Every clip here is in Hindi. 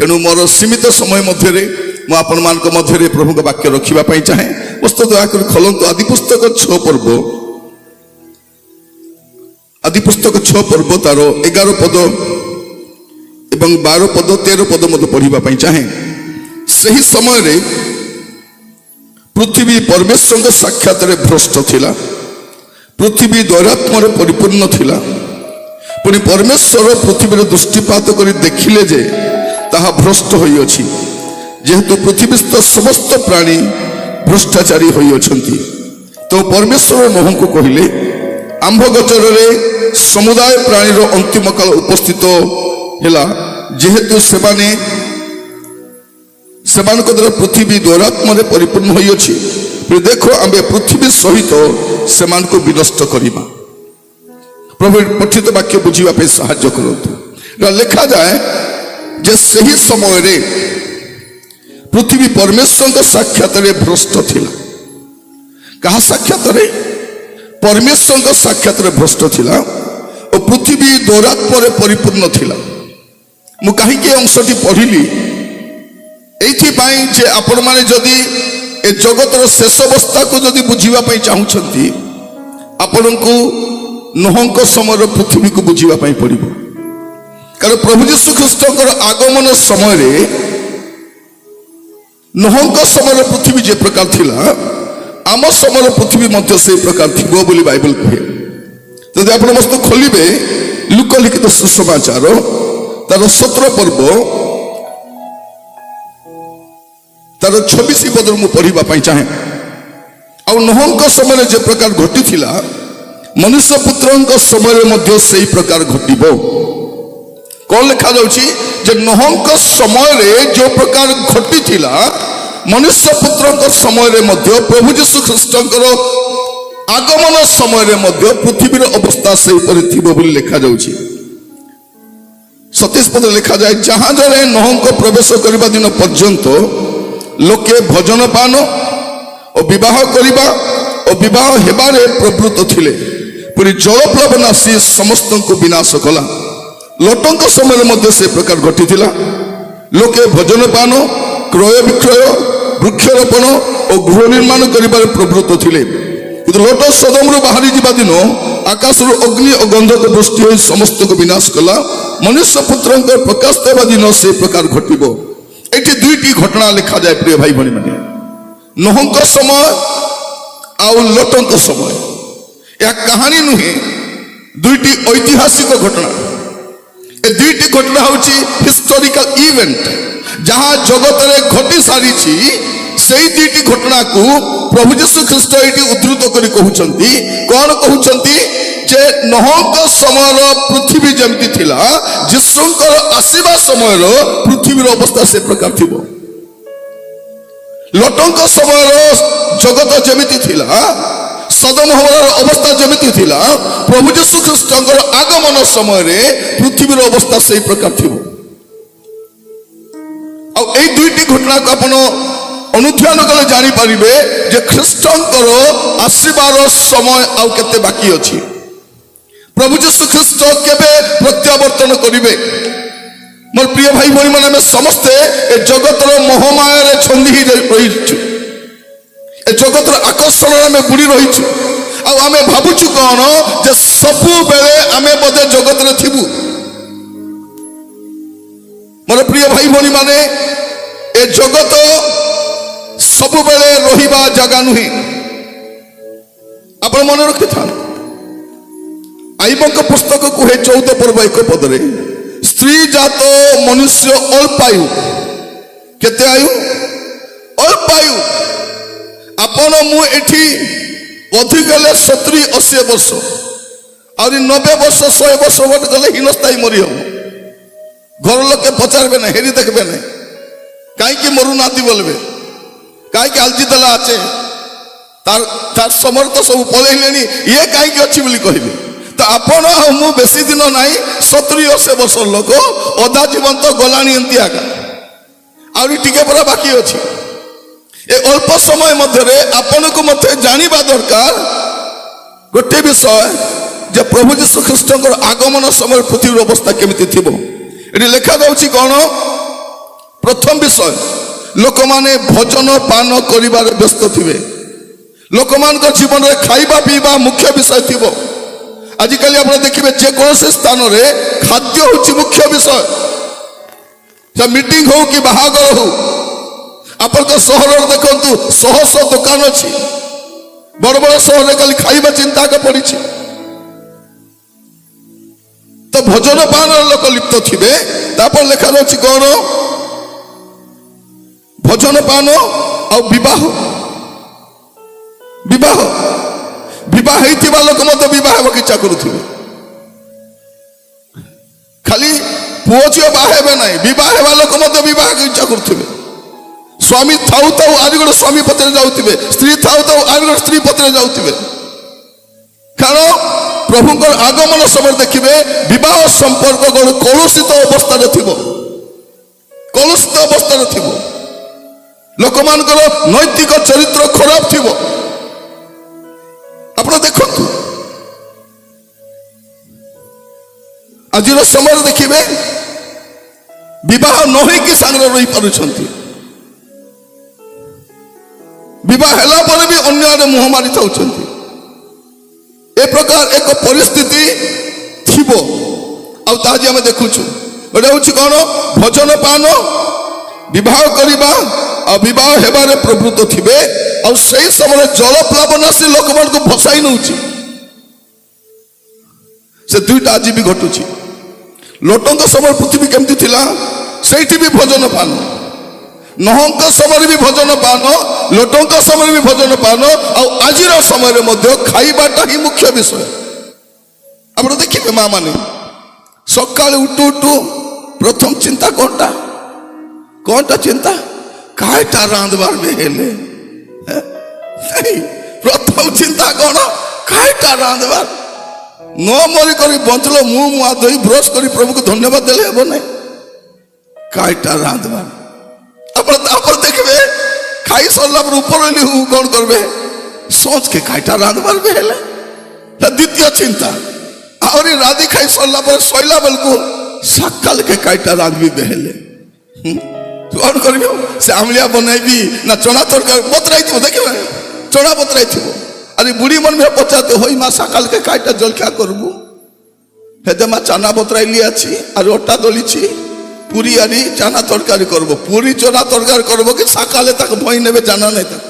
तेणु मोर सीमित समय मध्य आपण मध्य प्रभु वाक्य रखापी चाहे पुस्तक दयाकोरी खोलतु आदि पुस्तक 6 पर्व आदि पुस्तक 6 पर्व तार 11 पद एवं 12 पद 13 पद मत पढ़ापी चाहे सही समय रे पृथ्वी परमेश्वर साक्षात भ्रष्ट थिला पृथ्वी दैरात्म परिपूर्ण थिला पुणी परमेश्वर पृथ्वी दृष्टिपात कर देखिले जे ताहा भ्रष्ट होई अछि जेहेतु पृथ्वीस्थ समस्त प्राणी भ्रष्टाचारी होई अछंती तो परमेश्वर मोह को कहिले आंभ गोचर रे समुदाय प्राणी अंतिम काल उपस्थित हैला जेहेतु सेमाने द्वारा पृथ्वी दैरात्म परिपूर्ण होई अछि फिर देखो आमे पृथ्वी सहित सेमान को विनष्ट करिबा प्रभु पठित वाक्य बुझीबा पे सहायता करतु लिखा जाए जे सही समय रे पृथ्वी परमेश्वर साक्षात भ्रष्ट थिला कहा साक्षात रे परमेश्वर साक्षात भ्रष्ट थिला और पृथ्वी दैरात्म परिपूर्ण थिला मु कहीं अंशटी पढ़िली जे आपण माने जदि ए जगतर शेष अवस्था को जदि बुझीबा पई चाहुछंती आपनको नोहंक समय पृथ्वी को बुझीबा पई पड़िबो कारण प्रभु यीशु ख्रीष्टकर आगमन समय रे नोहंक समय पृथ्वी जे प्रकार थिला आम समय पृथ्वी मध्य से प्रकार थिबो बोली बाइबल कहे जदि आपण मस्त खोलिबे लुक लिखित सुसमाचार तार 17 पर्व तार 26 पद मु पढ़ापी चाहे आ नोहंक समय जे प्रकार घटी थिला मनुष्य पुत्र समय मध्य से प्रकार घटिबो कौन लिखा जाउछि जे नोहंक समय रे जो प्रकार घटी थिला मनुष्य पुत्र समय रे मध्य प्रभु यीशु ख्रीष्टकर आगमन समय रे मध्य पृथ्वीर अवस्था से परि थिबो बोली लिखा जाउछि 27 पद लिखा जाए जहाज रे नोहंक प्रवेश करबा दिन पर्यंत लोके भजन पान और विवाह करिबा और विवाह हेबारे प्रवृत्त थिले पुरी जलप्लवन आसी समस्त को विनाश कला लोटंक समय मध्य से प्रकार घटी थिला लोके भजन पान क्रय विक्रय वृक्षरोपण और गृह निर्माण करिबारे प्रवृत्त थिले किंतु लोट सदम रु बाहरी जिबा दिन आकाश रु अग्नि और गंधक वृष्टि होई समस्त को विनाश कला मनुष्य पुत्रंक प्रकाश देवा दिन से प्रकार घटिबो एटी दुईटी घटना लिखा जाए प्रिय भाई भणी माने नोहंक समय आउ लोटंक समय या कहानी नुहे दुईटी ऐतिहासिक घटना ए दुईटी घटना होची हिस्टोरिकल इवेंट जहां जगत रे घटी सारी छी सेही दुईटी घटना को प्रभु यीशु ख्रीष्ट एटी उद्धृत करी कहउचंती कोन कहउचंती जे नोहंक समय पृथ्वी जमती थिला यीशुंकर आसीबा समय पृथ्वीर अवस्था से प्रकार थिबो लोटंक समय जगत जमिति थिला सदम हमारा अवस्था जमिति थिला प्रभु यीशु ख्रीष्टकर आगमन समय रे पृथ्वीर अवस्था से प्रकार थिबो आ एई दुईटी घटना को आपण अनुध्यान कले जानि परिबे जे ख्रीष्टकर आसीबार समय आउ केते बाकी अछि प्रभु यीशु ख्रीष्ट केबे प्रत्यावर्तन करिवे मोर प्रिय भाई भणी माने हम समस्ते ए जगतर मोहमाया रे छंदी रहिछु ए जगतर आकर्षण में बुड़ी रहिछु आ आमे भाबुछु कोन जे सबु बेले आमे बदे जगत रे थिबु मोर प्रिय भाई भणी माने ए जगत सबु बेले रहिबा जगह नुही आपण मन रखि थान आईबक पुस्तक कहे 14 पर्व 1 पदरे स्त्री जात मनुष्य अल्पायु केते आयु अल्पायु आपण मु एठी अधिक गले 70 80 वर्ष और 90 वर्ष 100 वर्ष बट गले हिनस्ताई मरी हम घर लोके पचारबे ना हेरी देखबे ना काई की मरु नाती बोलबे काई की आलजी दला आछे तार समर्थ सब पलेलेनी ये काई की अछि बोली कहिबे तो आपण मु बेसी दिन नाई 70 80 वर्ष लोक अधा जीवन तो गलानी एंती आका आउरी टिके परा बाकी अछि ए अल्प समय मध्य आपण को मते जानिबा दरकार गोटे विषय जे प्रभु यीशु ख्रीष्टकर आगमन समय पृथ्वीर अवस्था केमिति थिबो एटी लेखा जाउछि कोन प्रथम विषय लोक माने भोजन पान करिबार व्यस्त थिबे लोक मान जीवन में खाइबा पीबा मुख्य विषय थी आजिकल आप देखिए जेकोसी स्थान में खाद्य हूँ मुख्य विषय मीटिंग हो कि बाहागर हो आप सहर देखु शह शह दुकान अच्छी बड़ बड़ सहर खाली खाइबा चिंता का पड़ी तो भोजन पान लोक लिप्त थे तापर लेखा रही कौन भोजन पान आ विवाह विवाह विवाह लोक मत बहुत इच्छा करुवे खाली पुओ झील बाहे ना बहुत लोक मत बहुत इच्छा करुवे स्वामी थाऊ थाऊ आज गोटे स्वामी पत्र जाऊे स्त्री थाऊ थाऊ आज गोटे स्त्री पत्र जाऊे कारण प्रभुंर आगमन समय देखिए विवाह संपर्क गोटे कलुषित अवस्था कलुषित अवस्था थी लोक मान नैतिक चरित्र खराब थी आप देखु आज समय देखिए विवाह न होगी सांगे रही पार्टी विवाह है पर भी अन्य आड़े मुह मारी था ए प्रकार एक परिस्थिति थी आज आम देखुचु गोटे हूँ कौन भोजन पान विवाह करवा विवाह हेबारे प्रवृत्त थे और सही समय जल प्लावन आसी लोक मान को भसाई नौ से दुईटा आज भी घटुची लोटंक समय पृथ्वी केमती थिला सेठी भी भोजन पान नहंक समय भी भोजन पान लोटंक समय भी भोजन पान आज समय खाइबाटा ही मुख्य विषय आप देखिए माँ माने सकाल उठू उठू प्रथम चिंता कौनटा चिंता काटा रांधबार में हेले प्रथम चिंता कौन काटा रांधबार न मरी कर बंचल मुँह मुआ धोई ब्रश कर प्रभु को धन्यवाद देले हे ना काटा रांधबार आप देखिए खाई सरला ऊपर कौन करबे सोच के काटा रांधबार भी हेले द्वितीय चिंता आहरी राधी खाई सरला सैला बेलू सकाल के काटा रांधबी बेहेले कौन कर से आमलिया बनैबी ना चना तरकारी बतराई थो देखिए चना बतराई थो अरे बुढ़ी मन में पचाते हो माँ सकाल के काटा जलखिया करबू हेदे माँ चना बतराइली अच्छी और अटा दली पूरी आनी चना तरकारी करब पूरी चना तरकारी करब कि सकाले तक भई ने जाना नहीं तक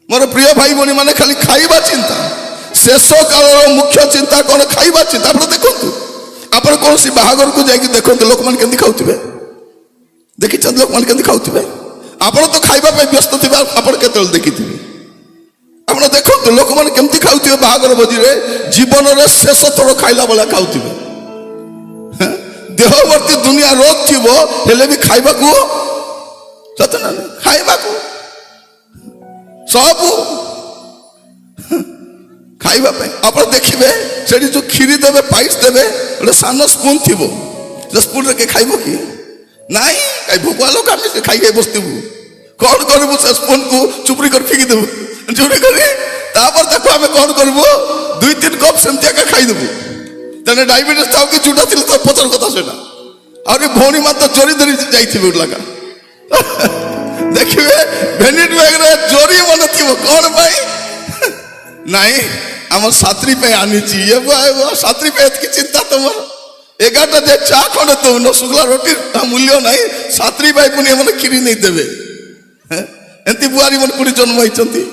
मोर प्रिय भाई भनी मैंने खाली खाइबा चिंता शेष काल मुख्य चिंता कौन खाइबा चिंता आप देखु आप कौन सी बाहागर को जाकि देखो लोक मैंने केमती खाऊे देखी लोक मैंने केमती खाऊे आप तो खाइबा व्यस्त थे आप देखी आप देखो लोक मैंने केमती खाऊे बाहागर भोजी जीवन में शेष थोड़ा खाइला बेला खाऊे देहवर्ती दुनिया रोग थी हेले भी खाइबा को सत ना खाइबा को सब खाइबा आप देखिए से जो खीरी देवे पाइस देवे गोटे सान स्पून थी स्पून रे खाइब कि नाई कहीं भोकुआ लोग आम खाई खाई बसतबू कौन करू से स्पून को चुपड़ी कर फिकी देबू चुपड़ी कर आम कौन करूँ 2-3 कप सेमती खाईदेबू तेने डायबिटीज था कि चूटा थी तो पचर कथा से और भौणी मान तो चोरी धरी जाइए लगा देखिए भेनिट बैग रे चोरी मन थी कौन भाई नाई आम सात्री पे आनी ये सात्री पे की चिंता तुम 11टा दे चा खंडे तुम न शुक्ला रोटी मूल्य ना सात्री भाई पुणी मैंने खीरी नहीं देवे एमती बुआरी मन पुणी जन्म होती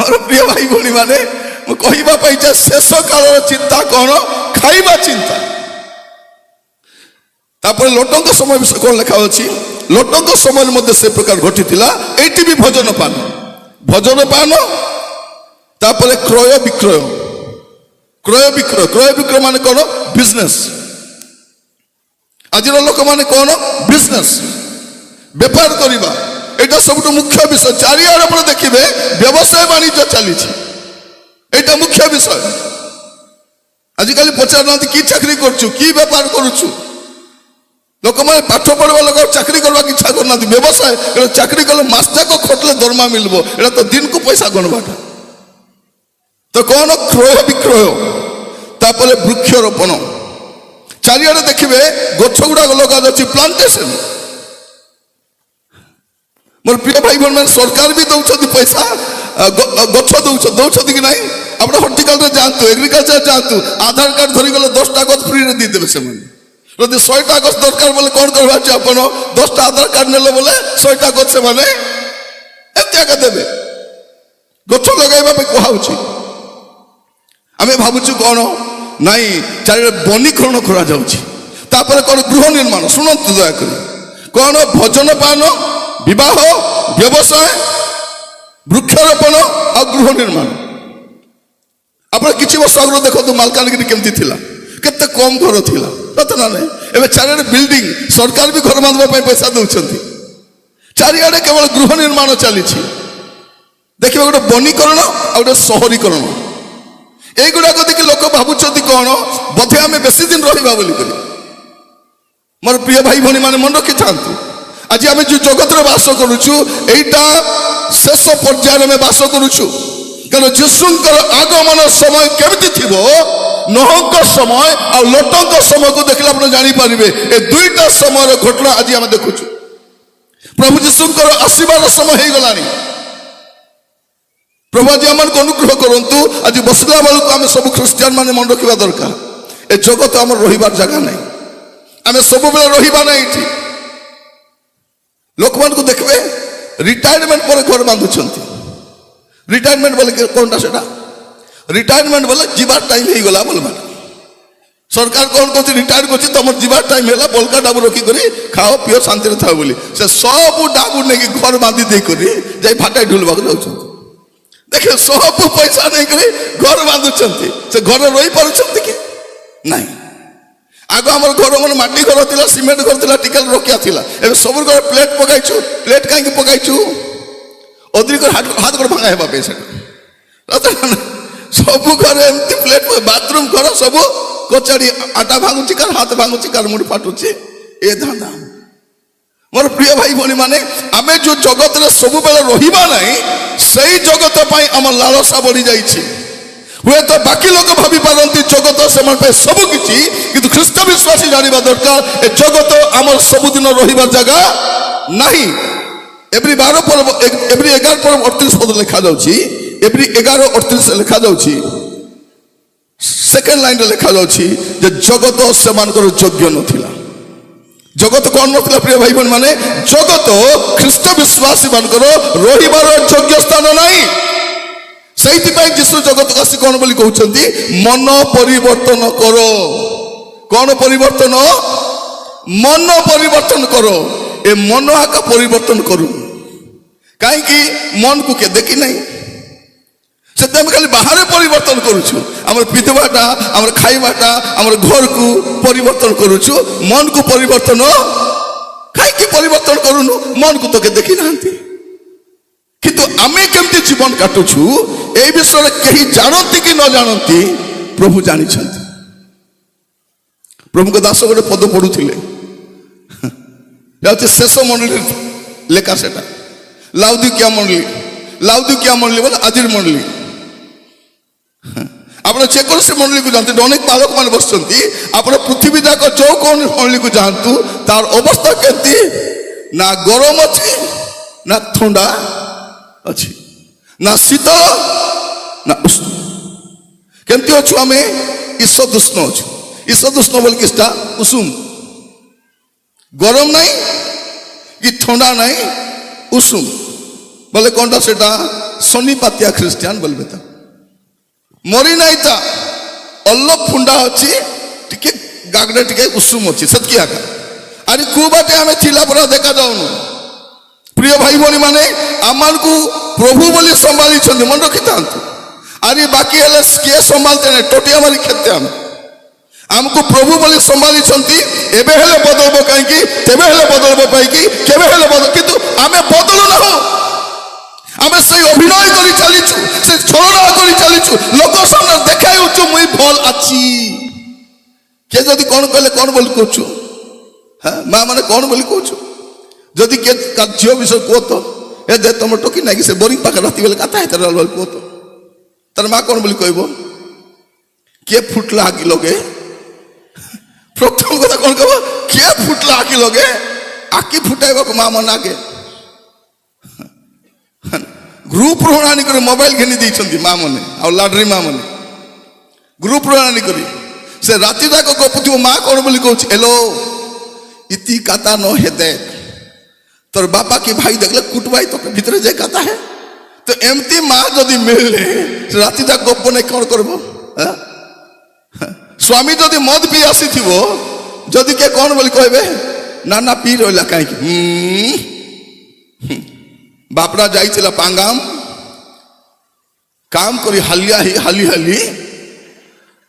और प्रिय भाई भौणी मैंने कहवाई शेष काल चिंता कौन खाइबा चिंता तापर लोटंक समय विषय कौन लिखा अच्छी लोटंक समय मध्य से प्रकार घटी ये भी भोजन पान तापर क्रय विक्रय क्रय विक्रय मान कौन बिजनेस आज लोक मैंने कौन बिजनेस बेपार करवा यहाँ सब मुख्य विषय चारिआड पर देखिए व्यवसाय वाणिज्य चली एटा मुख्य विषय आजिकल पचार ना कि चाकरी करुचु कि बेपार करुचु लोक मैंने पाठ पढ़वा लोग चाकरी करवा इच्छा करना व्यवसाय चाकरी कले मासटाक खटले दरमा मिलबो एटा तो दिन को पैसा गणवाटा तो कौन क्रय विक्रय तापर वृक्षरोपण ଚାରିଆଡେ ଦେଖିବେ ଗଛ ଗୁଡାକ ଲଗାଯାଉଛି ପ୍ଲାଣ୍ଟେସନ। ମୋର ପ୍ରିୟ ଭାଇ ଭଉଣୀ ମାନେ ସରକାର ବି ଦଉଛନ୍ତି ପଇସା, ଗଛ ଦଉଛନ୍ତି କି ନାହିଁ? ଆପଣ ହର୍ଟିକଲଚର ଯାଆନ୍ତୁ, ଏଗ୍ରିକଲଚର ଯାଆନ୍ତୁ, ଆଧାର କାର୍ଡ ଧରିଗଲେ 10ଟା ଗଛ ଫ୍ରିରେ ଦେଇଦେବେ ସେମାନେ। ଯଦି 100ଟା ଗଛ ଦରକାର ବୋଲେ କଣ କରିବା ଅଛି ଆପଣ? 10ଟା ଆଧାର କାର୍ଡ ନେଲେ ବୋଲେ 100ଟା ଗଛ ସେମାନେ ଏମିତି ଆକା ଦେବେ। ଗଛ ଲଗାଇବା ପାଇଁ କୁହାଉଛି। ଆମେ ଭାବୁଛୁ କଣ? ନାଇଁ, ଚାରିଆଡେ ବନୀକରଣ କରାଯାଉଛି। ତାପରେ କଣ? ଗୃହ ନିର୍ମାଣ। ଶୁଣନ୍ତୁ ଦୟାକରି, କଣ? ଭଜନ ପାନ, ବିବାହ, ବ୍ୟବସାୟ, ବୃକ୍ଷରୋପଣ ଆଉ ଗୃହ ନିର୍ମାଣ। ଆପଣ କିଛି ବର୍ଷ ଆଗରୁ ଦେଖନ୍ତୁ ମାଲକାନଗିରି କେମିତି ଥିଲା, କେତେ କମ ଘର ଥିଲା, ସତ ନା ନାହିଁ? ଏବେ ଚାରିଆଡେ ବିଲ୍ଡିଂ, ସରକାର ବି ଘର ବାନ୍ଧିବା ପାଇଁ ପଇସା ଦଉଛନ୍ତି। ଚାରିଆଡେ କେବଳ ଗୃହ ନିର୍ମାଣ ଚାଲିଛି। ଦେଖିବେ ଗୋଟେ ବନୀକରଣ ଆଉ ଗୋଟେ ସହରୀକରଣ। এইগুড়াক দেখি লোক ভাবুଛନ୍ତି কଣ? ବୋଧେ ଆମେ ବେଶୀ ଦିନ ରହିବା ବୋଲିକରି। ମୋର ପ୍ରିୟ ଭାଇ ଭଉଣୀ ମାନେ ମନେ ରଖିଥାନ୍ତୁ, ଆଜି ଆମେ ଯେଉଁ ଜଗତରେ ବାସ କରୁଛୁ এইটা ଶେଷ ପର୍ଯ୍ୟାୟରେ ଆମେ ବାସ କରୁଛୁ। କାରଣ ଯୀଶୁଙ୍କର ଆଗମନ ସମୟ କେମିତି ଥିବ? ନୋହଙ୍କ ସମୟ ଆଉ ଲୋଟଙ୍କ ସମୟକୁ ଦେଖିଲେ ଆପଣ ଜାଣିପାରିବେ ଏ ଦୁଇଟା ସମୟର ଘଟଣା ଆଜି ଆମେ ଦେଖୁଛୁ। ପ୍ରଭୁ ଯୀଶୁଙ୍କର ଆସିବାର ସମୟ ହେଇଗଲାଣି। ପ୍ରଭୁ ଆଜି ଆମକୁ ଅନୁଗ୍ରହ କରନ୍ତୁ। ଆଜି ବସିଲା ବେଳକୁ ଆମେ ସବୁ ଖ୍ରୀଷ୍ଟିଆନ ମାନେ ମନେ ରଖିବା ଦରକାର, ଏ ଜଗତ ଆମର ରହିବାର ଜାଗା ନାହିଁ। ଆମେ ସବୁବେଳେ ରହିବା ନାହିଁ ଏଠି। ଲୋକମାନଙ୍କୁ ଦେଖିବେ ରିଟାୟାରମେଣ୍ଟ ପରେ ଘର ବାନ୍ଧୁଛନ୍ତି। ରିଟାୟାରମେଣ୍ଟ ବୋଲେ କଣଟା? ସେଟା ରିଟାୟାରମେଣ୍ଟ ବୋଲେ ଯିବାର ଟାଇମ ହେଇଗଲା ବୋଲବା। ସରକାର କଣ କରୁଛି? ରିଟାୟାର କରୁଛି, ତମର ଯିବାର ଟାଇମ ହେଲା, ବଲକା ଡାବୁ ରଖିକରି ଖାଅ ପିଅ ଶାନ୍ତିରେ ଥାଅ ବୋଲି ସେ ସବୁ ଡାବୁ ନେଇକି ଘର ବାନ୍ଧି ଦେଇକରି ଯାଇ ଫାଟାଇ ଢୁଲବାକୁ ଯାଉଛନ୍ତି। ଦେଖେ ସବୁ ପଇସା ନେଇକରି ଘର ବାନ୍ଧୁଛନ୍ତି। ସେ ଘରେ ରହିପାରୁଛନ୍ତି କି ନାହିଁ? ଆଗ ଆମର ଘର ମାନେ ମାଟି ଘର ଥିଲା, ସିମେଣ୍ଟ ଘର ଥିଲା, ଟିକେଲ ରଖିଆ ଥିଲା। ଏବେ ସବୁ ଘରେ ପ୍ଲେଟ ପକାଇଛୁ। ପ୍ଲେଟ କାହିଁକି ପକାଇଛୁ? ଅଧିକ ହାତ ଗୋଡ଼ ଭାଙ୍ଗା ହେବା ପାଇଁ। ସେଟା ସବୁ ଘରେ ଏମିତି ପ୍ଲେଟ, ବାଥରୁମ ଘର ସବୁ କଚାଡ଼ି ଆଟା ଭାଙ୍ଗୁଛି, କାର ହାତ ଭାଙ୍ଗୁଛି, କାର ମୁଣ୍ଡ ଫାଟୁଛି। ଏ ଧାନ୍ଦା। ମୋର ପ୍ରିୟ ଭାଇ ଭଉଣୀ ମାନେ, ଆମେ ଯୋଉ ଜଗତରେ ସବୁବେଳେ ରହିବା ନାହିଁ, ସେଇ ଜଗତ ପାଇଁ ଆମ ଲାଳସା ବଢି ଯାଇଛି। ହୁଏତ ବାକି ଲୋକ ଭାବି ପାରନ୍ତି ଜଗତ ସେମାନଙ୍କ ପାଇଁ ସବୁ କିଛି, କିନ୍ତୁ ଖ୍ରୀଷ୍ଟ ବିଶ୍ୱାସୀ ଜାଣିବା ଦରକାର ଏ ଜଗତ ଆମର ସବୁଦିନ ରହିବାର ଜାଗା ନାହିଁ। ଏବ୍ରି 11 ପର୍ବ 38 ପଦ ଲେଖାଯାଉଛି। ଏବ୍ରି 11:38 ଲେଖାଯାଉଛି। ସେକେଣ୍ଡ ଲାଇନରେ ଲେଖାଯାଉଛି ଯେ ଜଗତ ସେମାନଙ୍କର ଯୋଗ୍ୟ ନଥିଲା। ଜଗତ କଣ ନଥିଲା ପ୍ରିୟ ଭାଇ ଭଉଣୀ ମାନେ? ଜଗତ ଖ୍ରୀଷ୍ଟ ବିଶ୍ୱାସୀ ମାନଙ୍କର ରହିବାର ଯୋଗ୍ୟ ସ୍ଥାନ ନାହିଁ। ସେଇଥିପାଇଁ ଯୀଶୁ ଜଗତକୁ ଆସି କଣ ବୋଲି କହୁଛନ୍ତି? ମନ ପରିବର୍ତ୍ତନ କର। କଣ ପରିବର୍ତ୍ତନ? ମନ ପରିବର୍ତ୍ତନ କର। ଏ ମନ ଆକା ପରିବର୍ତ୍ତନ କରୁ। କାହିଁକି? ମନକୁ କେ ଦେଖି ନାହିଁ, ସେତେ ଆମେ ଖାଲି ବାହାରେ ପରିବର୍ତ୍ତନ କରୁଛୁ। ଆମର ପିନ୍ଧିବାଟା, ଆମର ଖାଇବାଟା, ଆମର ଘରକୁ ପରିବର୍ତ୍ତନ କରୁଛୁ। ମନକୁ ପରିବର୍ତ୍ତନ କାହିଁକି ପରିବର୍ତ୍ତନ କରୁନୁ? ମନକୁ ତ କେ ଦେଖି ନାହାନ୍ତି। କିନ୍ତୁ ଆମେ କେମିତି ଜୀବନ କାଟୁଛୁ এই ବିଷୟରେ କେହି ଜାଣନ୍ତି କି ନ ଜାଣନ୍ତି, ପ୍ରଭୁ ଜାଣିଛନ୍ତି। ପ୍ରଭୁଙ୍କ ଦାସ ଗୋଟେ ପଦ ପଢୁଥିଲେ, ଯାଉଛି ଶେଷ ମଣ୍ଡଳୀ ଲେଖା। ସେଟା ଲାଉଦିକିଆ ମଣ୍ଡଳୀ। ଲାଉଦିକିଆ ମଣ୍ଡଳୀ ବୋଲେ ଆଜିର ମଣ୍ଡଳୀ। ଆପଣ ଯେକୌଣସି ମଣ୍ଡଳୀକୁ ଯାଆନ୍ତୁ, ଅନେକ ବାଳକ ମାନେ ବସିଛନ୍ତି। ଆପଣ ପୃଥିବୀ ଯାକ ଯୋଉ କୌଣ ମଣ୍ଡଳୀକୁ ଯାଆନ୍ତୁ, ତାର ଅବସ୍ଥା କେମିତି? ନା ଗରମ ଅଛି, ନା ଥଣ୍ଡା ଅଛି, ନା ଶୀତଳ, ନା ଉଷ୍ଣ। କେମିତି ଅଛୁ ଆମେ? ଈଷଦୁଷ୍ଣ ଅଛୁ। ଈଷଦୁଷ୍ଣ ବୋଲି କିଛିଟା ଉଷୁମ। ଗରମ ନାହିଁ କି ଥଣ୍ଡା ନାହିଁ, ଉଷୁମ ବୋଲେ କଣଟା? ସେଟା ଶନିପାତିଆ ଖ୍ରୀଷ୍ଟିଆନ ବୋଲବେ। ତା ମରି ନାହିଁ, ତା ଅଲ୍ଲଭ ଫୁଣ୍ଡା ଅଛି, ଟିକେ ଗାଗରେ ଟିକେ ଉଷୁମ ଅଛି, ସେତିକି ଆକା। ଆରେ କୋଉ ବାଟେ ଆମେ ଥିଲା ପରା ଦେଖାଯାଉନୁ। ପ୍ରିୟ ଭାଇ ଭଉଣୀ ମାନେ, ଆମକୁ ପ୍ରଭୁ ବୋଲି ସମ୍ଭାଳିଛନ୍ତି, ମନେ ରଖିଥାନ୍ତୁ। ଆରେ ବାକି ହେଲେ କିଏ ସମ୍ଭାଳତେ ନାହିଁ, ଟୋଟିଆ ମାରି ଖେତେ ଆମେ। ଆମକୁ ପ୍ରଭୁ ବୋଲି ସମ୍ଭାଳିଛନ୍ତି। ଏବେ ହେଲେ ବଦଳିବ କାହିଁକି? ତେବେ ହେଲେ ବଦଳିବ ପାଇଁକି? କେବେ ହେଲେ ବଦଳ, କିନ୍ତୁ ଆମେ ବଦଳୁ ନାହୁଁ। ଆମେ ସେଇ ଅଭିନୟ କରି ଚାଲିଛୁ, ସେ ଛଳନା କରି ଚାଲିଛୁ, ଲୋକ ସାମ୍ନାରେ ଦେଖାଉଛୁ ମୁଇଁ ଭଲ ଅଛି। କିଏ ଯଦି କଣ କହିଲେ କଣ ବୋଲି କହୁଛୁ? ମା ମାନେ କଣ ବୋଲି କହୁଛୁ? ଯଦି କିଏ ଝିଅ ବିଷୟ କୁହ ତ, ଏ ଦେ ତମ ଟୋକି ନାଇଁ କି ସେ ବୋରିଂ ପାଖରେ ରାତି ବେଲେ କଥା ହେଇତାର କୁହ ତ, ତାର ମା କଣ ବୋଲି କହିବ? କିଏ ଫୁଟଲା ଆଗି ଲଗେ প্রথম কথা কোন কব কিଏ ফুটলা আঁকি লগে আঁকি ফুটাইବାକୁ মা মনে আগে গ্রুপ প্রণালী করে মোবাইল ঘেনি দিয়েছেন মা মনে আর লাডরি মা মনে গ্রুপ প্রণালী করে সে রাতি যাক গপুথিব মা কোন বলি কହୁଛି এলো ইতি কাতা ন হে দেখ তোর বাপা কি ভাই দেখলে কুটবাই তোকে ভিতরে যে কাতা হে তো এমতি মা যদি মিললে রাতি যাক গপ নাই কোন করব হ্যাঁ স্বামী যদি মদ পি আসিথিব যদি কে কোন বলি কইবে না না পি রইলা কাই বাপরা যাইছিল পাঙ্গাম কাম করি হালিয়া হালি হালি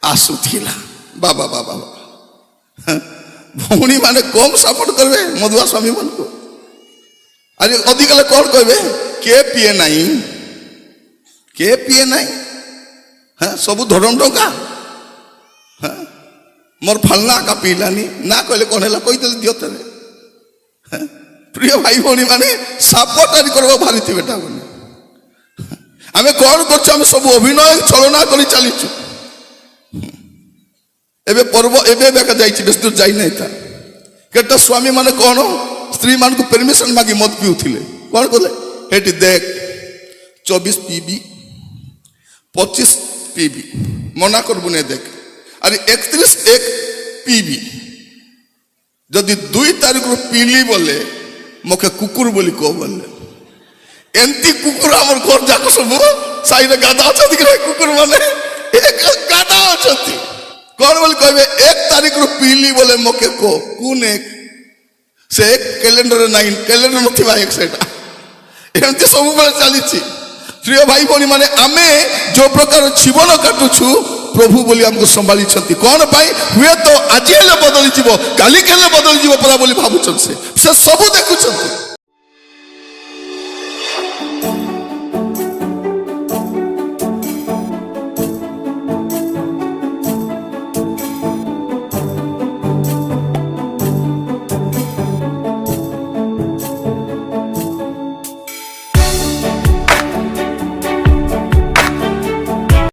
আসুথিলা বাবা বাবা ভৌণী মানে কম সাপোর্ট করবে মধুয়া স্বামী মনকু আর অধিক কোন কইবে কে পিয়ে নাই হ্যাঁ সবু ধরম টঙ্কা হ্যাঁ মোর ফালনা আকা পিলানি না কইলে কোন হেলা কইদেলে দিও তবে প্রিয় ভাই ভৌণী মানে সাপোর্ট আর করব ভারিতি বেটা বলে আমি কোন করছো আমি সব অভিনয় ছলনা করে চালিছু এবে পর্ব এবে দেখা যাইছি বেশ দূর যাই নাই তা কেটা স্বামী মানে কোন স্ত্রী মানকু পারমিশন মাগি মদ পিউথিলে কোন বলে হেটি দেখ 24 পিবি 25 পিবি মনা করবু নে দেখ আর 31 পিবি যদি 2 তারিখ পিলি বলে মোকে কুকুর বলি কো বললে এমতি কুকুর আমার ঘর যাক সব সাইডে গাদা অছন্তি কুকুর মানে গাদা অছন্তি কোন বলি কইবে 1 তারিখ পিলি বলে মোকে কো কোন এক সে ক্যালেন্ডর নাই ক্যালেন্ডর নথিবা এক সেটা এমতি ସବୁବେଳେ চালিছি প্রিয় ভাই ভଉଣୀ মানে আমি যে প্রকার জীবন কাটুছু প্রভু বলি আমাকে সম্ভালিছন্তি কোন পাই হুয়ে তো আজি হেলে বদলি যাব কালি কেলে বদলি যাব পরা বলি ভাবুছন সে সব দেখুছন্তি